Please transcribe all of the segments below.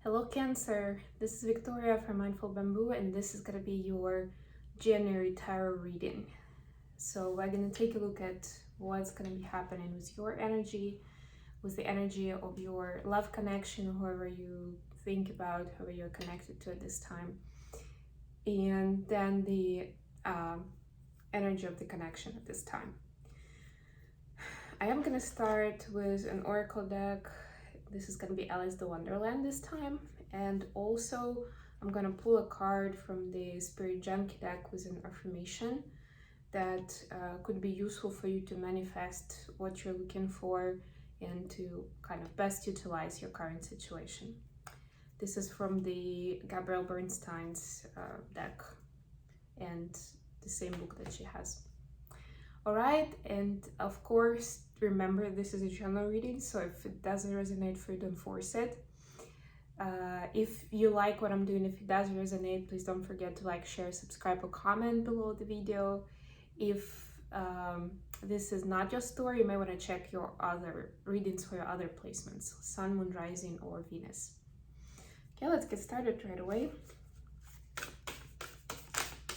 Hello Cancer, this is Victoria from Mindful Bamboo and this is going to be your January tarot reading. So we're going to take a look at what's going to be happening with your energy, with the energy of your love connection, whoever you think about, whoever you're connected to at this time, and then the energy of the connection at this time. I am going to start with an oracle deck. This is going to be Alice the Wonderland this time, and also I'm going to pull a card from the Spirit Junkie deck with an affirmation that could be useful for you to manifest what you're looking for and to kind of best utilize your current situation. This is from the Gabrielle Bernstein's deck and the same book that she has. All right, and of course, remember this is a general reading, so if it doesn't resonate for you, don't force it. If you like what I'm doing, if it does resonate, please don't forget to like, share, subscribe, or comment below the video. If this is not your story, you may want to check your other readings for your other placements, Sun, Moon, Rising, or Venus. Okay, let's get started right away.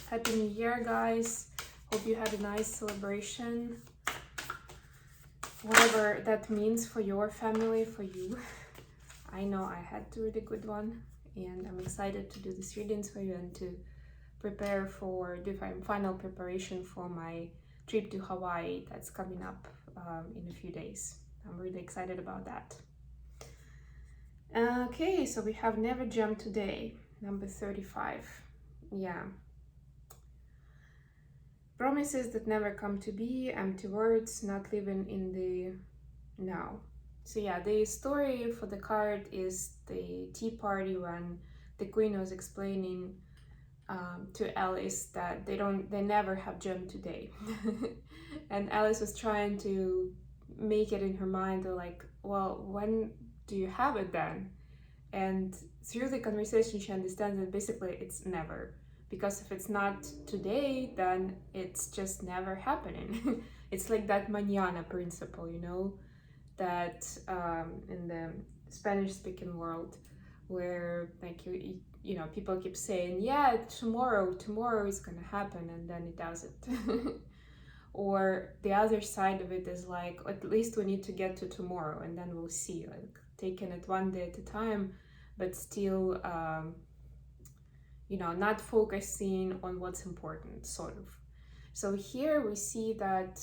Happy New Year, guys. Hope you had a nice celebration, whatever that means for your family, for you. I know I had a really good one, and I'm excited to do these readings for you and to prepare for the final preparation for my trip to Hawaii that's coming up in a few days. I'm really excited about that. Okay, so we have Never Jump Today, number 35. Yeah. Promises that never come to be, empty words, not living in the now. So yeah, the story for the card is the tea party when the queen was explaining to Alice that they never have jam today. And Alice was trying to make it in her mind, like, well, when do you have it then? And through the conversation, she understands that basically it's never. Because if it's not today, then it's just never happening. It's like that mañana principle, you know, that in the Spanish-speaking world, where like you know, people keep saying, yeah, tomorrow is gonna happen, and then it doesn't. Or the other side of it is like, at least we need to get to tomorrow, and then we'll see. Like taking it one day at a time, but still. You know, not focusing on what's important, sort of. So here we see that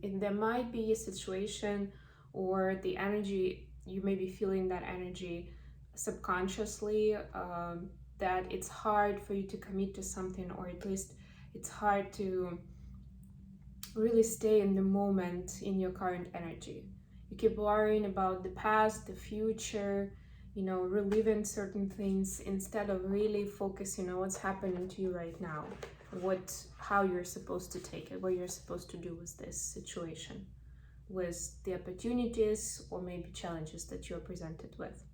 there might be a situation or the energy, you may be feeling that energy subconsciously, that it's hard for you to commit to something, or at least it's hard to really stay in the moment in your current energy. You keep worrying about the past, the future, you know, reliving certain things instead of really focusing on what's happening to you right now, how you're supposed to take it, what you're supposed to do with this situation, with the opportunities or maybe challenges that you're presented with.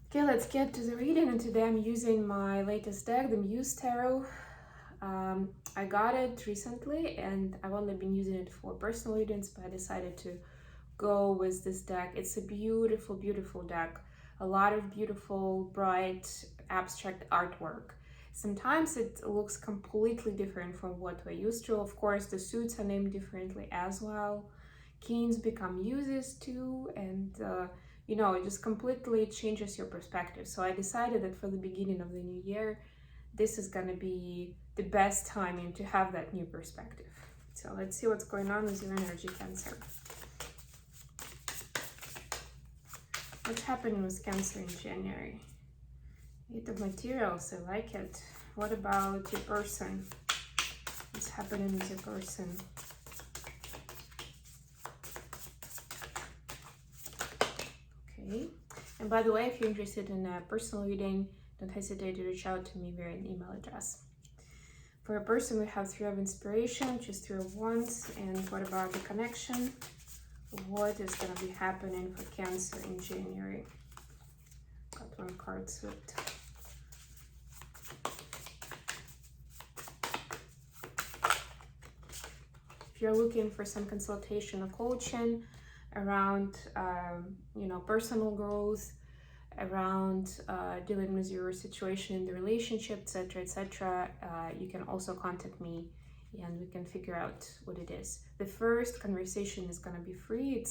Okay, let's get to the reading, and today I'm using my latest deck, the Muse Tarot. I got it recently and I've only been using it for personal readings, but I decided to go with this deck. It's a beautiful, beautiful deck. A lot of beautiful, bright, abstract artwork. Sometimes it looks completely different from what we're used to. Of course, the suits are named differently as well. Kings become muses too, and you know, it just completely changes your perspective. So I decided that for the beginning of the new year, this is gonna be the best timing to have that new perspective. So let's see what's going on with your energy, Cancer. What's happening with Cancer in January? 8 of Materials, I like it. What about your person? What's happening with your person? Okay. And by the way, if you're interested in a personal reading, don't hesitate to reach out to me via an email address. For a person, we have 3 of Inspiration, which is 3 of Wands. And what about the connection? What is going to be happening for Cancer in January? Got one card slipped. If you're looking for some consultation or coaching around, you know, personal growth, around dealing with your situation in the relationship, etc., etc., you can also contact me and we can figure out what it is. The first conversation is gonna be free.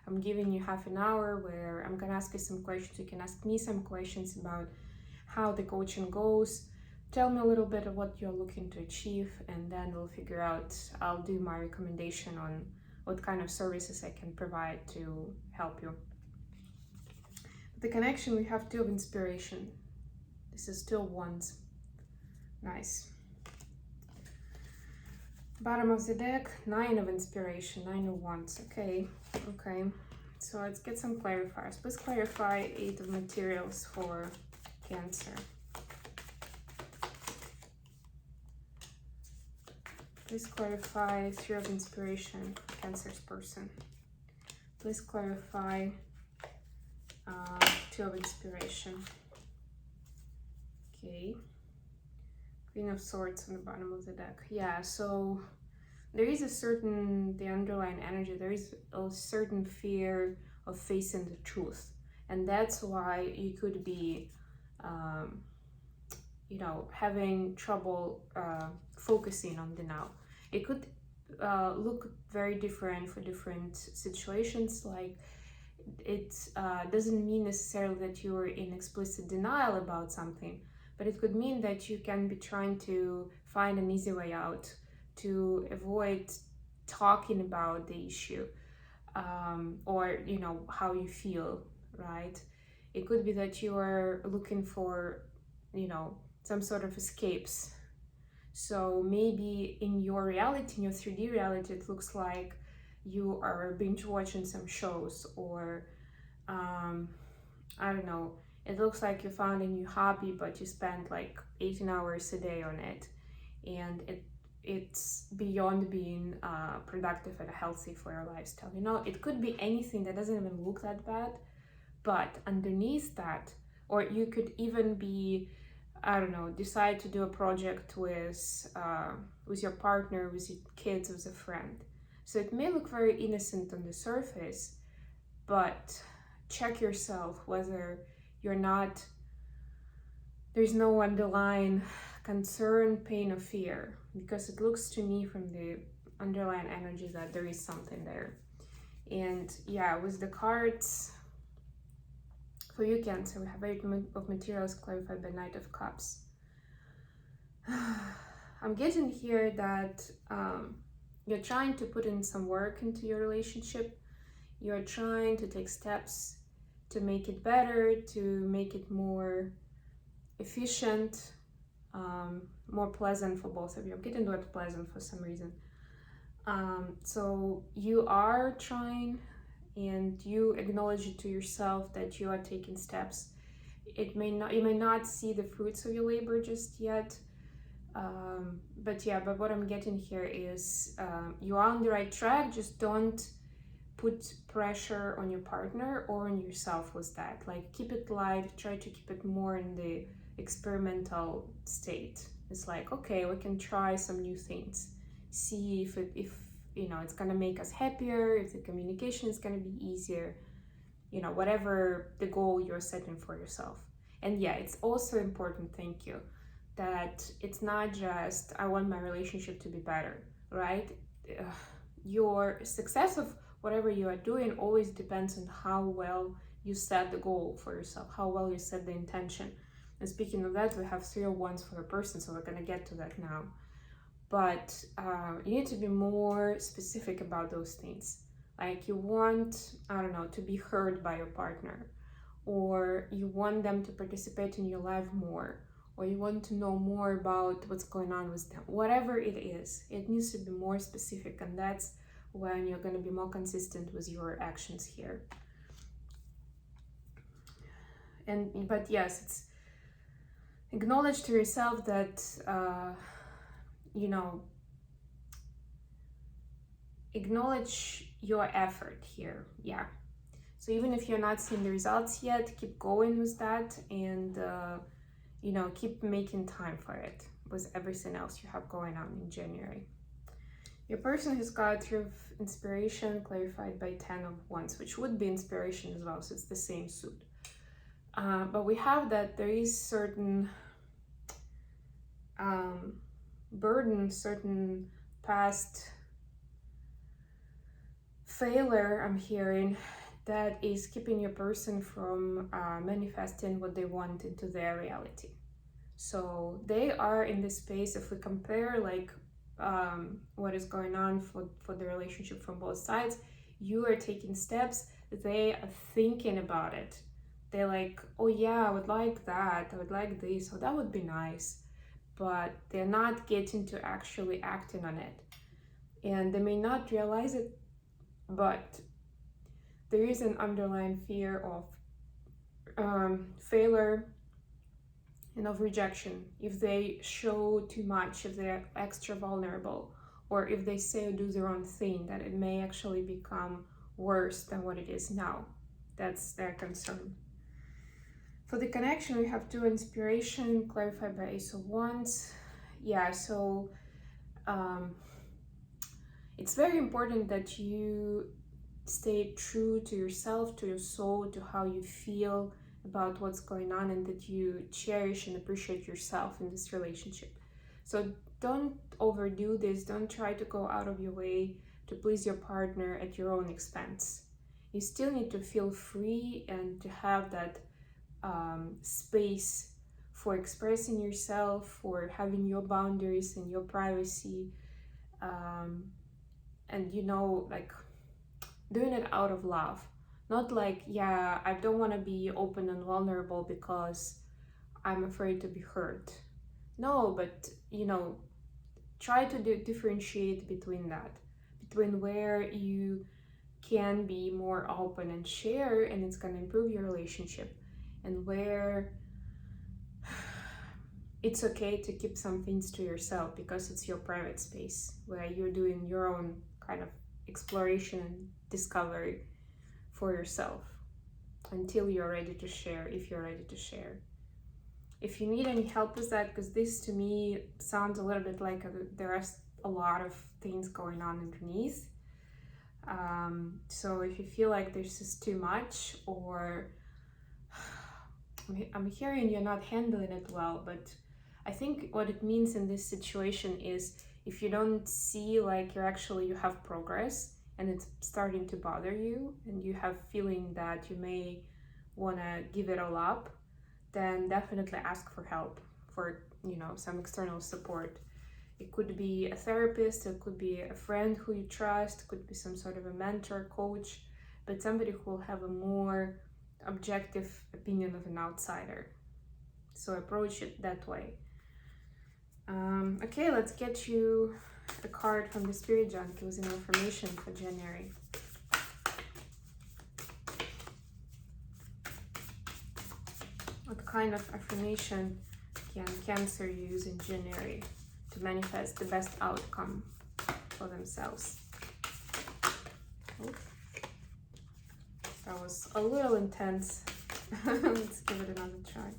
I'm giving you half an hour where I'm gonna ask you some questions. You can ask me some questions about how the coaching goes. Tell me a little bit of what you're looking to achieve, and then we'll figure out, I'll do my recommendation on what kind of services I can provide to help you. The connection, we have 2 of inspiration. This is still wands. Nice. Bottom of the deck, 9 of inspiration, 9 of wands. Okay. So let's get some clarifiers. Please clarify 8 of materials for Cancer. Please clarify 3 of inspiration for Cancer's person. Please clarify 2 of inspiration. Okay. Queen of Swords on the bottom of the deck. Yeah, so there is the underlying energy, there is a certain fear of facing the truth. And that's why you could be, having trouble focusing on the now. It could look very different for different situations. Like, it doesn't mean necessarily that you're in explicit denial about something, but it could mean that you can be trying to find an easy way out to avoid talking about the issue, or how you feel, right? It could be that you are looking for some sort of escapes. So maybe in your reality, in your 3D reality, it looks like you are binge watching some shows, or I don't know, it looks like you found a new hobby but you spend like 18 hours a day on it, and it's beyond being productive and healthy for your lifestyle. It could be anything that doesn't even look that bad, but underneath that, or you could even be, I don't know, decide to do a project with your partner, with your kids, with a friend. So it may look very innocent on the surface, but check yourself whether there's no underlying concern, pain, or fear, because it looks to me from the underlying energy that there is something there. And yeah, with the cards, for you, Cancer, we have 8 of materials clarified by Knight of Cups. I'm getting here that you're trying to put in some work into your relationship. You're trying to take steps to make it better, to make it more efficient, more pleasant for both of you. I'm getting the word pleasant for some reason. So you are trying, and you acknowledge it to yourself that you are taking steps. You may not see the fruits of your labor just yet, but what I'm getting here is you are on the right track. Just don't put pressure on your partner or on yourself with that. Like, keep it light, try to keep it more in the experimental state. It's like, okay, we can try some new things, see if it's gonna make us happier, if the communication is gonna be easier, whatever the goal you're setting for yourself. And yeah, it's also important, thank you, that it's not just, I want my relationship to be better, right? Your success of whatever you are doing always depends on how well you set the goal for yourself, how well you set the intention. And speaking of that, we have 3 of Wands for a person, so we're gonna get to that now. But you need to be more specific about those things. Like, you want, I don't know, to be heard by your partner, or you want them to participate in your life more, or you want to know more about what's going on with them. Whatever it is, it needs to be more specific, and that's when you're going to be more consistent with your actions here. But yes, it's acknowledge to yourself that acknowledge your effort here. Yeah, so even if you're not seeing the results yet, keep going with that, and keep making time for it with everything else you have going on in January. Your person has got 3 of inspiration clarified by 10 of Wands, which would be inspiration as well, so it's the same suit. But we have that there is certain burden, certain past failure I'm hearing that is keeping your person from manifesting what they want into their reality. So they are in this space. If we compare like what is going on for the relationship from both sides, you are taking steps, they are thinking about it. They're like, oh yeah, I would like that, I would like this, oh that would be nice, but they're not getting to actually acting on it. And they may not realize it, but there is an underlying fear of failure and of rejection if they show too much, if they're extra vulnerable, or if they say or do the wrong thing, that it may actually become worse than what it is now. That's their concern. For the connection, we have two inspiration clarified by Ace of Wands. Yeah, so it's very important that you stay true to yourself, to your soul, to how you feel about what's going on, and that you cherish and appreciate yourself in this relationship. So don't overdo this. Don't try to go out of your way to please your partner at your own expense. You still need to feel free and to have that space for expressing yourself, for having your boundaries and your privacy, and like doing it out of love. Not like, yeah, I don't want to be open and vulnerable because I'm afraid to be hurt. No, but try to differentiate between that, between where you can be more open and share and it's going to improve your relationship, and where it's okay to keep some things to yourself because it's your private space where you're doing your own kind of exploration and discovery for yourself until you're ready to share, if you're ready to share. If you need any help with that, because this to me sounds a little bit like there are a lot of things going on underneath. So if you feel like there's just too much, or I'm hearing you're not handling it well, but I think what it means in this situation is if you don't see like you have progress and it's starting to bother you and you have feeling that you may want to give it all up, then definitely ask for help, for some external support. It could be a therapist, it could be a friend who you trust, it could be some sort of a mentor, coach, but somebody who will have a more objective opinion of an outsider. So approach it that way. Okay, let's get you a card from the Spirit Junkie with an information for January. What kind of affirmation can Cancer use in January to manifest the best outcome for themselves? Oops. That was a little intense. Let's give it another try.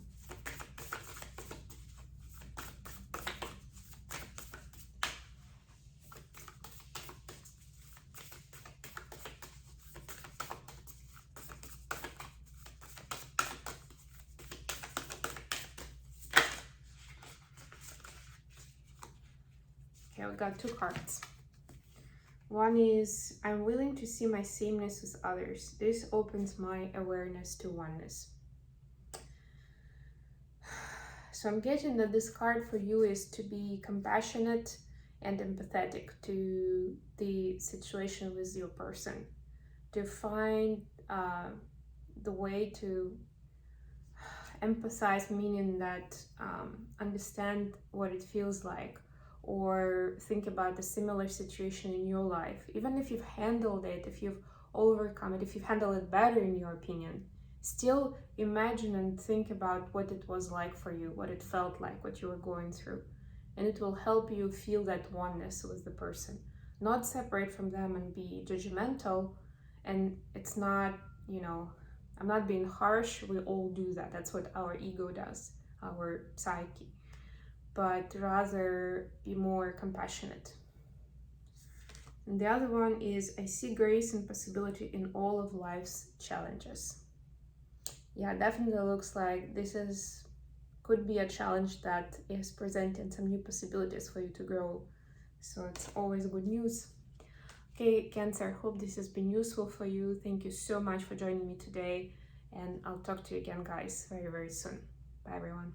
Okay, we got two cards. One is, I'm willing to see my sameness with others. This opens my awareness to oneness. So I'm getting that this card for you is to be compassionate and empathetic to the situation with your person, to find the way to empathize, meaning that understand what it feels like, or think about a similar situation in your life. Even if you've handled it, if you've overcome it, if you've handled it better in your opinion, still imagine and think about what it was like for you, what it felt like, what you were going through. And it will help you feel that oneness with the person, not separate from them and be judgmental. And it's not, I'm not being harsh, we all do that. That's what our ego does, our psyche. But rather be more compassionate. And the other one is, I see grace and possibility in all of life's challenges. yeah, definitely looks like this is could be a challenge that is presenting some new possibilities for you to grow. So it's always good news. Okay, Cancer, hope this has been useful for you. Thank you so much for joining me today, and I'll talk to you again, guys, very, very soon. Bye, everyone.